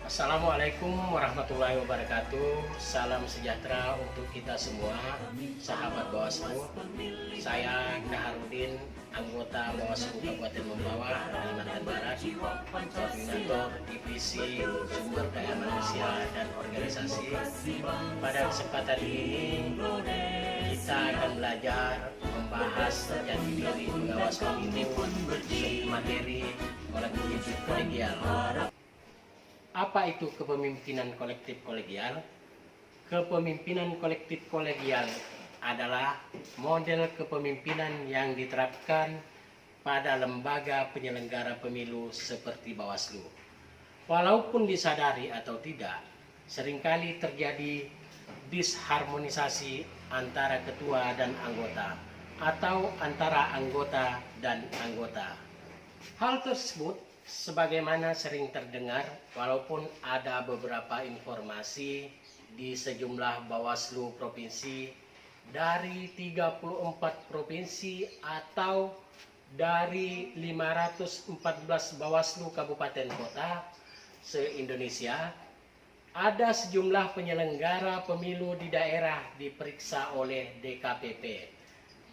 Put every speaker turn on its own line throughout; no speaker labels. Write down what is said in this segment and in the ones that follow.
Assalamualaikum warahmatullahi wabarakatuh. Salam sejahtera untuk kita semua, sahabat Bawaslu. Saya Kaharudin, anggota Bawaslu Kabupaten Membawa, Kalimantan Barat, koordinator divisi sumber daya manusia dan organisasi. Pada kesempatan ini kita akan belajar membahas jati diri pengawas pemilu di materi kolektif kolegial. Apa itu kepemimpinan kolektif kolegial? Kepemimpinan kolektif kolegial adalah model kepemimpinan yang diterapkan pada lembaga penyelenggara pemilu seperti Bawaslu. Walaupun disadari atau tidak, seringkali terjadi disharmonisasi antara ketua dan anggota atau antara anggota dan anggota. Hal tersebut sebagaimana sering terdengar, walaupun ada beberapa informasi di sejumlah Bawaslu provinsi dari 34 provinsi atau dari 514 Bawaslu kabupaten kota se-Indonesia, ada sejumlah penyelenggara pemilu di daerah diperiksa oleh DKPP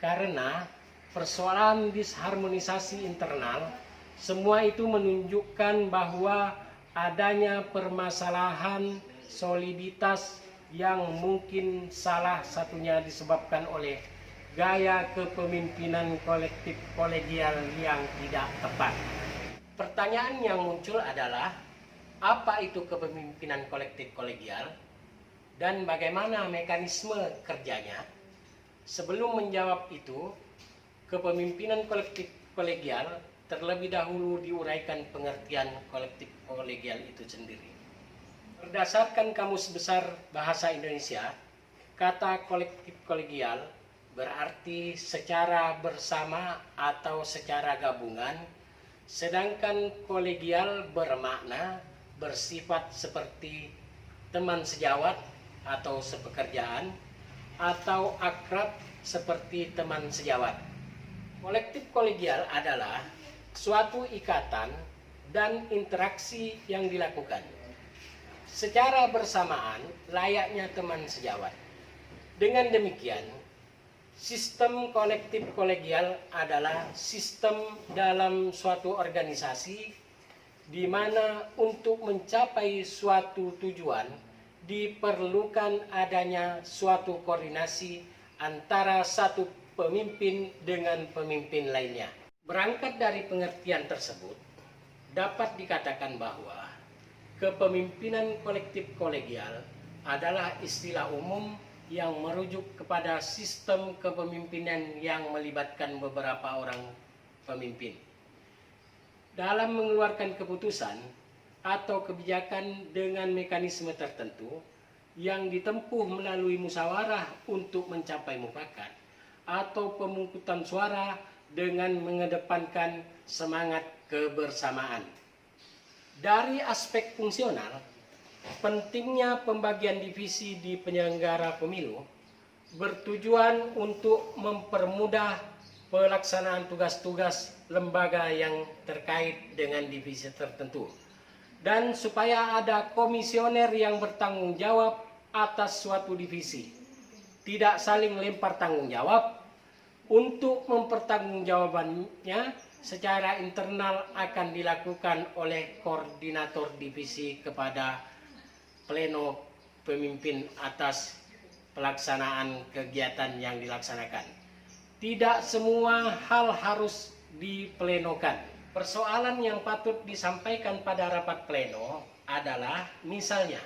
karena persoalan disharmonisasi internal. Semua itu menunjukkan bahwa adanya permasalahan soliditas yang mungkin salah satunya disebabkan oleh gaya kepemimpinan kolektif kolegial yang tidak tepat. Pertanyaan yang muncul adalah, apa itu kepemimpinan kolektif kolegial dan bagaimana mekanisme kerjanya? Sebelum menjawab itu, kepemimpinan kolektif kolegial terlebih dahulu diuraikan pengertian kolektif kolegial itu sendiri. Berdasarkan Kamus Besar Bahasa Indonesia, kata kolektif kolegial berarti secara bersama atau secara gabungan, sedangkan kolegial bermakna bersifat seperti teman sejawat atau sepekerjaan, atau akrab seperti teman sejawat. Kolektif kolegial adalah suatu ikatan dan interaksi yang dilakukan secara bersamaan layaknya teman sejawat. Dengan demikian, sistem kolektif kolegial adalah sistem dalam suatu organisasi di mana untuk mencapai suatu tujuan diperlukan adanya suatu koordinasi antara satu pemimpin dengan pemimpin lainnya. Berangkat dari pengertian tersebut, dapat dikatakan bahwa kepemimpinan kolektif kolegial adalah istilah umum yang merujuk kepada sistem kepemimpinan yang melibatkan beberapa orang pemimpin dalam mengeluarkan keputusan atau kebijakan dengan mekanisme tertentu yang ditempuh melalui musyawarah untuk mencapai mufakat atau pemungutan suara dengan mengedepankan semangat kebersamaan. Dari aspek fungsional, pentingnya pembagian divisi di penyelenggara pemilu bertujuan untuk mempermudah pelaksanaan tugas-tugas lembaga yang terkait dengan divisi tertentu, dan supaya ada komisioner yang bertanggung jawab atas suatu divisi, tidak saling lempar tanggung jawab. Untuk mempertanggungjawabannya secara internal akan dilakukan oleh koordinator divisi kepada pleno pemimpin atas pelaksanaan kegiatan yang dilaksanakan. Tidak semua hal harus diplenokan. Persoalan yang patut disampaikan pada rapat pleno adalah misalnya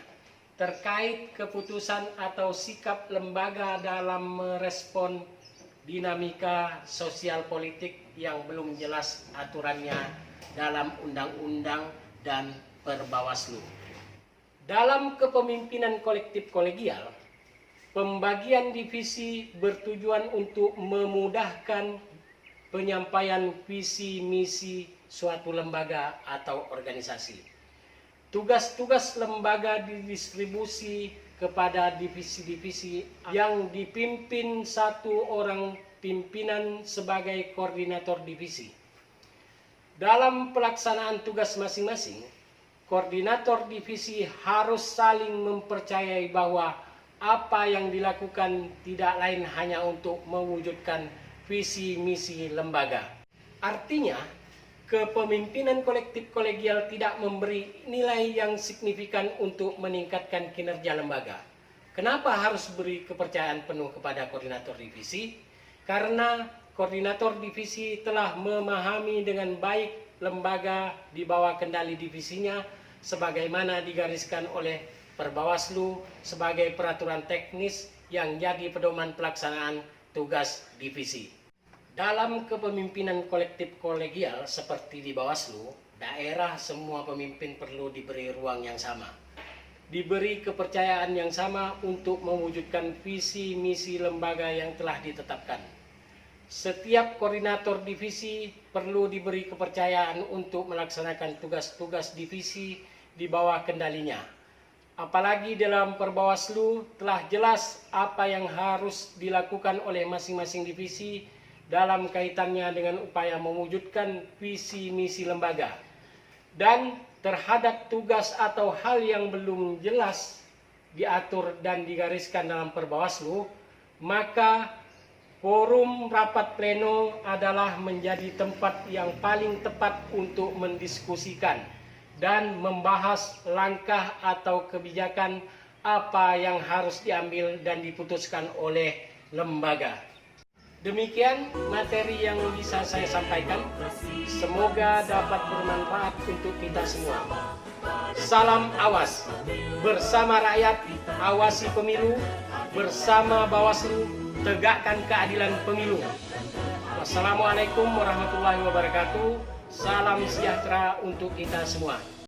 terkait keputusan atau sikap lembaga dalam merespon dinamika sosial politik yang belum jelas aturannya dalam undang-undang dan perbawaslu. Dalam kepemimpinan kolektif kolegial, pembagian divisi bertujuan untuk memudahkan penyampaian visi misi suatu lembaga atau organisasi. Tugas-tugas lembaga didistribusi kepada divisi-divisi yang dipimpin satu orang pimpinan sebagai koordinator divisi. Dalam pelaksanaan tugas masing-masing, koordinator divisi harus saling mempercayai bahwa apa yang dilakukan tidak lain hanya untuk mewujudkan visi misi lembaga. Artinya, kepemimpinan kolektif kolegial tidak memberi nilai yang signifikan untuk meningkatkan kinerja lembaga. Kenapa harus beri kepercayaan penuh kepada koordinator divisi? Karena koordinator divisi telah memahami dengan baik lembaga di bawah kendali divisinya sebagaimana digariskan oleh Perbawaslu sebagai peraturan teknis yang jadi pedoman pelaksanaan tugas divisi. Dalam kepemimpinan kolektif kolegial seperti di Bawaslu, daerah semua pemimpin perlu diberi ruang yang sama, diberi kepercayaan yang sama untuk mewujudkan visi misi lembaga yang telah ditetapkan. Setiap koordinator divisi perlu diberi kepercayaan untuk melaksanakan tugas-tugas divisi di bawah kendalinya. Apalagi dalam Perbawaslu telah jelas apa yang harus dilakukan oleh masing-masing divisi dalam kaitannya dengan upaya mewujudkan visi misi lembaga. Dan terhadap tugas atau hal yang belum jelas diatur dan digariskan dalam Perbawaslu, maka forum rapat pleno adalah menjadi tempat yang paling tepat untuk mendiskusikan dan membahas langkah atau kebijakan apa yang harus diambil dan diputuskan oleh lembaga. Demikian materi yang bisa saya sampaikan. Semoga dapat bermanfaat untuk kita semua. Salam awas. Bersama rakyat, awasi pemilu. Bersama Bawaslu, tegakkan keadilan pemilu. Wassalamualaikum warahmatullahi wabarakatuh. Salam sejahtera untuk kita semua.